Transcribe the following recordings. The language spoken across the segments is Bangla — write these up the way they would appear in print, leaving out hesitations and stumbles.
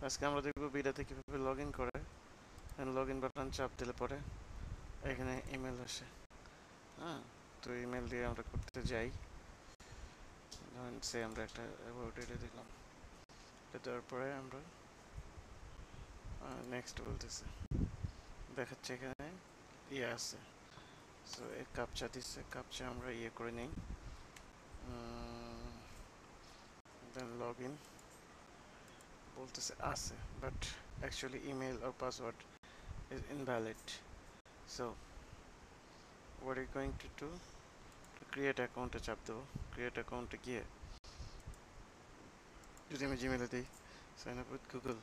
আজকে আমরা দেখব বিডাতে কিভাবে লগ ইন করে। লগ ইন বাটন চাপ দিলে পরে এখানে ইমেল আসে। হ্যাঁ, তো ইমেল দিয়ে আমরা করতে যাই। ধরেন সে আমরা একটা অ্যাবাউট এটা দিলাম, এটা দেওয়ার পরে আমরা নেক্সট বলতেছে, দেখাচ্ছে এখানে ইয়ে আছে। সো এই কাপচা দিচ্ছে, কাপচা আমরা ইয়ে করে নিই, দেন লগ ইন বলতেছে আছে, but actually email or password is invalid. So what are you going to do? To create অ্যাকাউন্টে চাপ দেবো। ক্রিয়েট অ্যাকাউন্টে গিয়ে যদি আমি জিমেলে দিই সাইন আপ উইথ গুগল,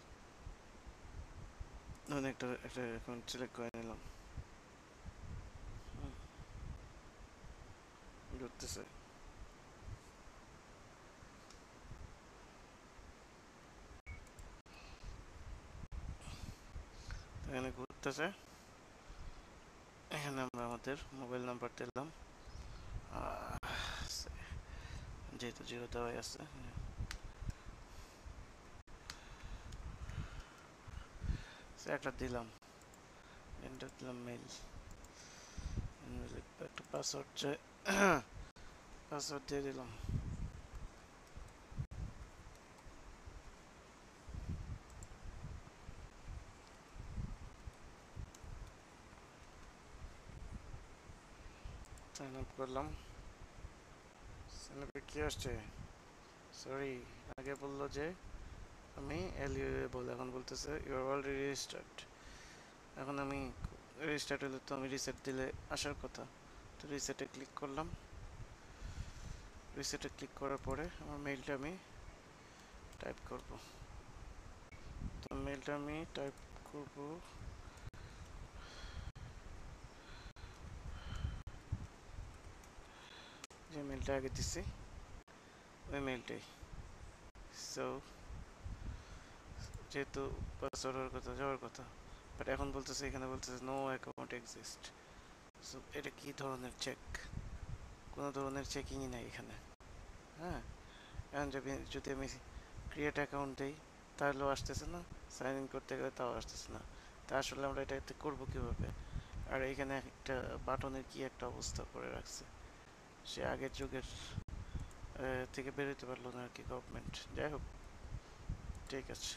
ধরুন একটা অ্যাকাউন্ট সিলেক্ট করে নিলাম, ঘুরতেছে, এখানে ঘুরতেছে। এখানে আমরা আমাদের মোবাইল নাম্বার দিলাম, যেহেতু জিরো দেওয়াই আছে, একটা দিলাম, এন্টার দিলাম মেল, একটা পাসওয়ার্ড চাই, পাসওয়ার্ড দিয়ে দিলাম। সাইন আপ করলাম, সাইন আপে কি আসছে, সরি আগে বললো যে আমি এলিজিবল, এখন বলতেছে ইউ আর অলরেডি রেজিস্টার্ড। এখন আমি রেজিস্টার্ড হলে তো আমি রিসেট দিলে আসার কথা, তো রিসেটে ক্লিক করলাম। রিসেটে ক্লিক করার পরে আমার মেইলটা আমি টাইপ করব, তো মেইলটা আমি টাইপ করব যে মেইলটা আগে দিছি ওই মেইলটাই। সো যেহেতু পাসওয়ার্ড হওয়ার কথা, যাওয়ার কথা, বাট এখন বলতেছে, এখানে বলতেছে নো অ্যাকাউন্ট এক্সিস্ট। সো এটা কি ধরনের চেক? কোনো ধরনের চেকিংই নাই এখানে। হ্যাঁ, এখন যদি আমি ক্রিয়েট অ্যাকাউন্ট দিই তাহলেও আসতেছে না, সাইন ইন করতে গেলে তাও আসতেছে না। তা আসলে আমরা এটা করবো কীভাবে? আর এখানে একটা বাটনের কি একটা অবস্থা করে রাখছে, সে আগের যুগের থেকে বেরোতে পারলো না আর কি গভর্নমেন্ট। যাই হোক, ঠিক আছে।